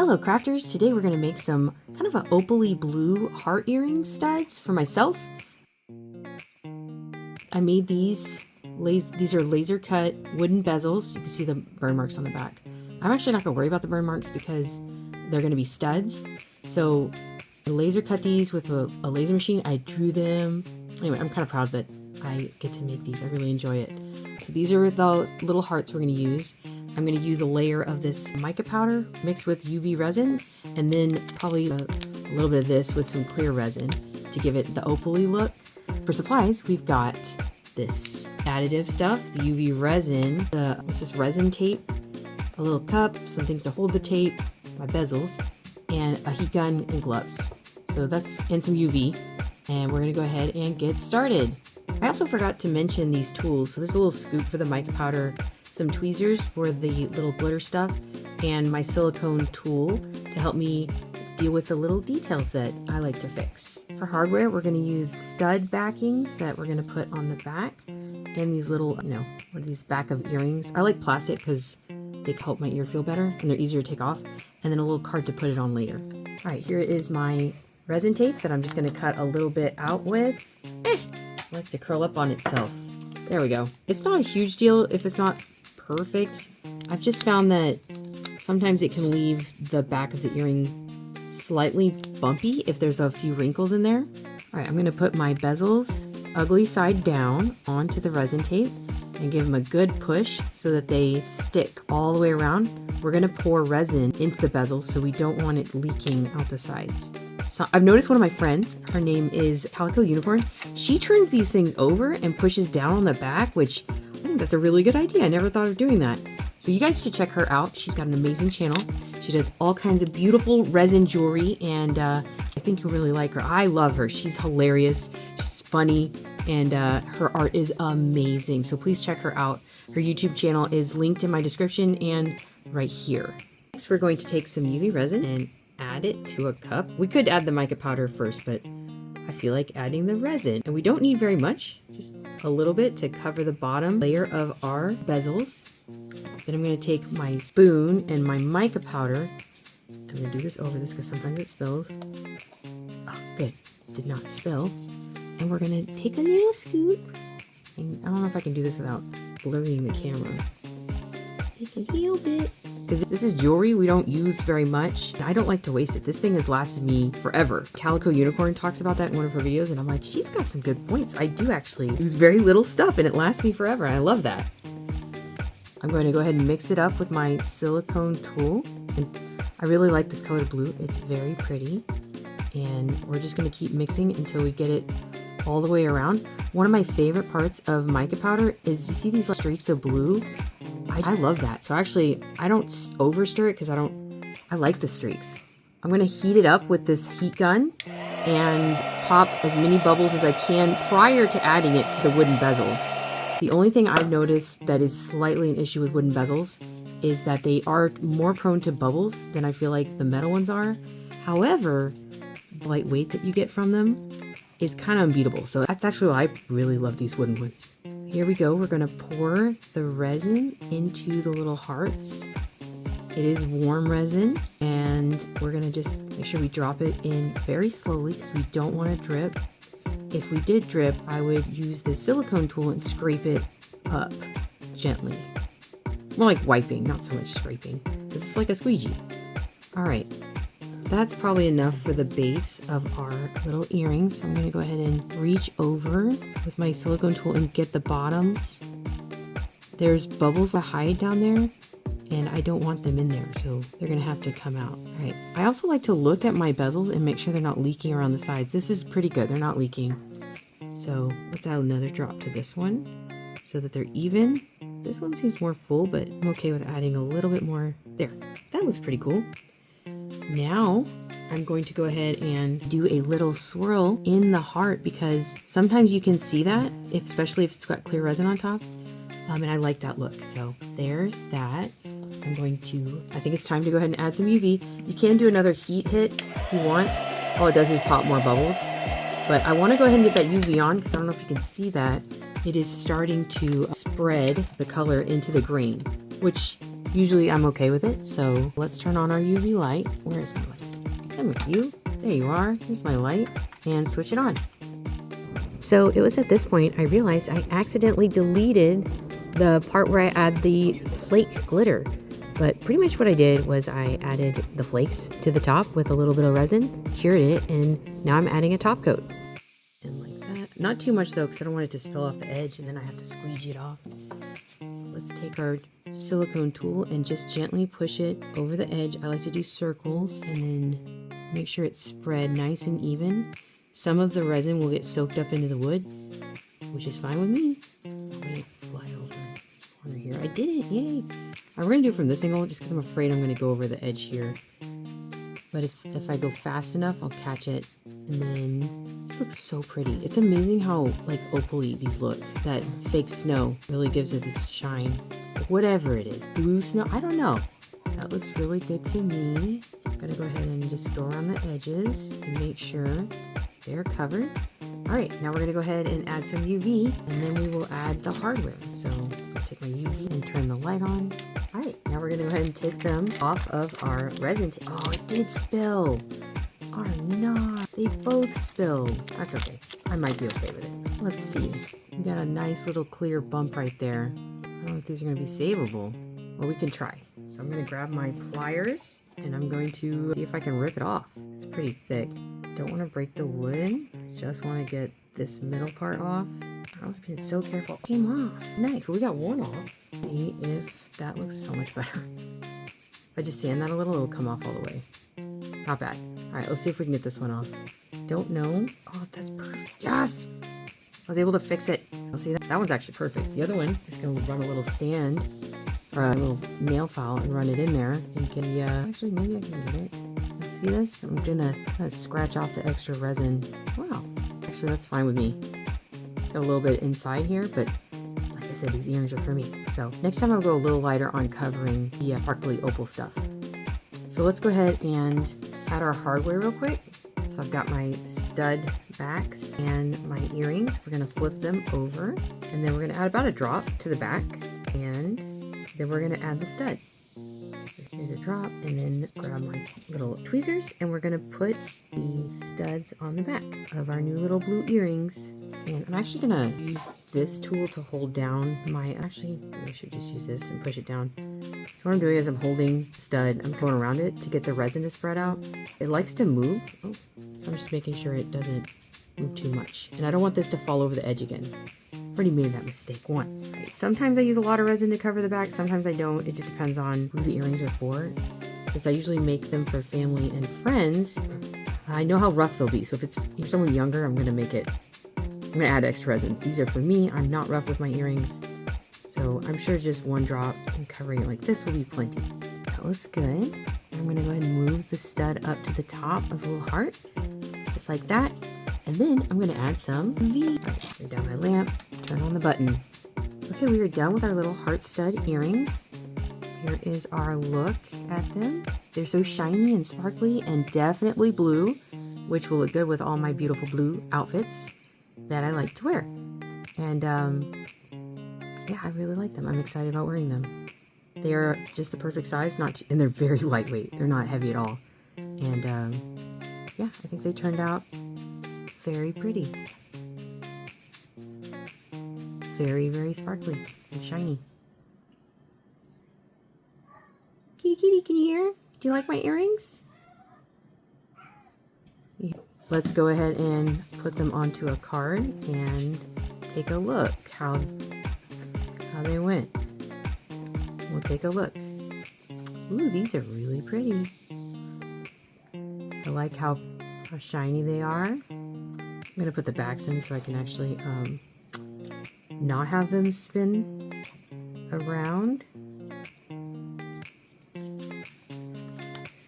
Hello crafters, today we're going to make some kind of an opal-y blue heart earring studs for myself. I made these are laser cut wooden bezels. You can see the burn marks on the back. I'm actually not going to worry about the burn marks because they're going to be studs. So I laser cut these with a laser machine. I drew them. Anyway, I'm kind of proud that I get to make these. I really enjoy it. So these are the little hearts we're going to use. I'm going to use a layer of this mica powder mixed with UV resin, and then probably a little bit of this with some clear resin to give it the opal-y look. For supplies, we've got this additive stuff, the UV resin, this is resin tape, a little cup, some things to hold the tape, my bezels, and a heat gun and gloves. So that's, and some UV, and we're going to go ahead and get started. I also forgot to mention these tools. So there's a little scoop for the mica powder, some tweezers for the little glitter stuff, and my silicone tool to help me deal with the little details that I like to fix. For hardware, we're going to use stud backings that we're going to put on the back, and these little, what are these back of earrings? I like plastic because they help my ear feel better and they're easier to take off, and then a little card to put it on later. All right, here is my resin tape that I'm just going to cut a little bit out with. It likes to curl up on itself. There we go. It's not a huge deal if it's not perfect. I've just found that sometimes it can leave the back of the earring slightly bumpy if there's a few wrinkles in there. All right, I'm going to put my bezels ugly side down onto the resin tape and give them a good push so that they stick all the way around. We're going to pour resin into the bezels so we don't want it leaking out the sides. So I've noticed one of my friends, her name is Calico Unicorn, she turns these things over and pushes down on the back, which I think that's a really good idea. I never thought of doing that. So you guys should check her out. She's got an amazing channel. She does all kinds of beautiful resin jewelry, and I think you'll really like her. I love her. She's hilarious. She's funny, and her art is amazing. So please check her out. Her YouTube channel is linked in my description and right here. Next, we're going to take some UV resin and add it to a cup. We could add the mica powder first, but I feel like adding the resin. And we don't need very much, just a little bit to cover the bottom layer of our bezels. Then I'm going to take my spoon and my mica powder. I'm going to do this over this because sometimes it spills. Oh, good. Did not spill. And we're going to take a little scoop. And I don't know if I can do this without blurring the camera. Just a little bit. Because this is jewelry we don't use very much. I don't like to waste it. This thing has lasted me forever. Calico Unicorn talks about that in one of her videos, and I'm like, she's got some good points. I do actually use very little stuff, and it lasts me forever, and I love that. I'm going to go ahead and mix it up with my silicone tool. And I really like this color blue. It's very pretty. And we're just going to keep mixing until we get it all the way around. One of my favorite parts of mica powder is you see these streaks of blue. I love that. So actually, I don't over stir it because I like the streaks. I'm going to heat it up with this heat gun and pop as many bubbles as I can prior to adding it to the wooden bezels. The only thing I've noticed that is slightly an issue with wooden bezels is that they are more prone to bubbles than I feel like the metal ones are. However, the light weight that you get from them is kind of unbeatable. So that's actually why I really love these wooden ones. Here we go. We're going to pour the resin into the little hearts. It is warm resin, and we're going to just make sure we drop it in very slowly because we don't want to drip. If we did drip, I would use the silicone tool and scrape it up gently. It's more like wiping, not so much scraping. This is like a squeegee. All right. That's probably enough for the base of our little earrings. So I'm going to go ahead and reach over with my silicone tool and get the bottoms. There's bubbles that hide down there, and I don't want them in there, so they're going to have to come out. All right. I also like to look at my bezels and make sure they're not leaking around the sides. This is pretty good. They're not leaking. So let's add another drop to this one so that they're even. This one seems more full, but I'm okay with adding a little bit more. There. That looks pretty cool. Now I'm going to go ahead and do a little swirl in the heart because sometimes you can see that, especially if it's got clear resin on top. And I like that look. So there's that. I think it's time to go ahead and add some UV. You can do another heat hit if you want. All it does is pop more bubbles. But I want to go ahead and get that UV on because I don't know if you can see that. It is starting to spread the color into the grain, which Usually I'm okay with it, so let's turn on our UV light. Where is my light? Come with you. There you are. Here's my light. And switch it on. So it was at this point I realized I accidentally deleted the part where I add the flake glitter. But pretty much what I did was I added the flakes to the top with a little bit of resin, cured it, and now I'm adding a top coat. And like that. Not too much though, because I don't want it to spill off the edge and then I have to squeegee it off. Let's take our silicone tool and just gently push it over the edge. I like to do circles and then make sure it's spread nice and even. Some of the resin will get soaked up into the wood, which is fine with me. Let me fly over this corner here. I did it, yay! I'm going to do it from this angle just because I'm afraid I'm going to go over the edge here. But if I go fast enough, I'll catch it. And then, this looks so pretty. It's amazing how like opal-y these look. That fake snow really gives it this shine. Whatever it is, blue snow, I don't know. That looks really good to me. I'm going to go ahead and just go around the edges and make sure they're covered. All right, now we're going to go ahead and add some UV, and then we will add the hardware. So I'll take my UV and turn the light on. All right, now we're going to go ahead and take them off of our resin. Oh, it did spill. Oh no, they both spilled. That's okay. I might be okay with it. Let's see. We got a nice little clear bump right there. I don't know if these are going to be savable. Well, we can try. So I'm going to grab my pliers, and I'm going to see if I can rip it off. It's pretty thick. Don't want to break the wood. Just want to get this middle part off. I was being so careful. It came off. Nice. Well, we got one off. See if that looks so much better. If I just sand that a little, it'll come off all the way. Not bad. All right, let's see if we can get this one off. Don't know. Oh, that's perfect. Yes! I was able to fix it. I'll see that. That one's actually perfect. The other one is going to run a little sand or a little nail file and run it in there. And can actually, maybe I can get it. See this? I'm gonna scratch off the extra resin. Wow. Actually, that's fine with me. It's got a little bit inside here, but like I said, these earrings are for me. So next time I'll go a little lighter on covering the sparkly opal stuff. So let's go ahead and add our hardware real quick. So I've got my stud backs and my earrings. We're gonna flip them over, and then we're gonna add about a drop to the back, and then we're gonna add the stud. Here's a drop, and then grab my little tweezers, and we're gonna put the studs on the back of our new little blue earrings. And I'm actually gonna use this tool to hold down my, actually, I should just use this and push it down. So what I'm doing is I'm holding the stud, I'm going around it to get the resin to spread out. It likes to move, so I'm just making sure it doesn't move too much. And I don't want this to fall over the edge again. I've already made that mistake once. Right. Sometimes I use a lot of resin to cover the back, sometimes I don't. It just depends on who the earrings are for. Since I usually make them for family and friends, I know how rough they'll be. So if it's someone younger, I'm gonna add extra resin. These are for me. I'm not rough with my earrings. So I'm sure just one drop and covering it like this will be plenty. That looks good. I'm gonna go ahead and move the stud up to the top of a little heart, just like that. And then I'm gonna add some V. Alright, turn down my lamp, turn on the button. Okay, we are done with our little heart stud earrings. Here is our look at them. They're so shiny and sparkly and definitely blue, which will look good with all my beautiful blue outfits that I like to wear. And yeah, I really like them. I'm excited about wearing them. They are just the perfect size, and they're very lightweight. They're not heavy at all. And yeah, I think they turned out very pretty. Very, very sparkly and shiny. Kitty, kitty, can you hear? Do you like my earrings? Yeah. Let's go ahead and put them onto a card and take a look how they went. We'll take a look. Ooh, these are really pretty. I like how shiny they are. I'm gonna put the backs in so I can actually not have them spin around.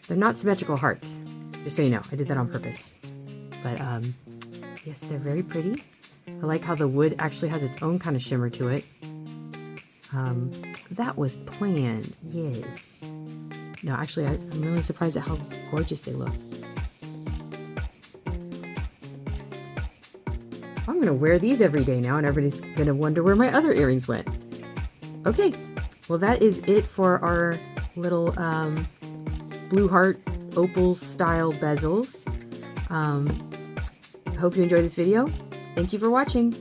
They're not symmetrical hearts, just so you know. I did that on purpose. But yes, they're very pretty. I like how the wood actually has its own kind of shimmer to it. That was planned, yes. No, actually, I'm really surprised at how gorgeous they look. I'm gonna wear these every day now, and everybody's gonna wonder where my other earrings went. Okay, Well, that is it for our little blue heart opal style bezels. I hope you enjoyed this video. Thank you for watching.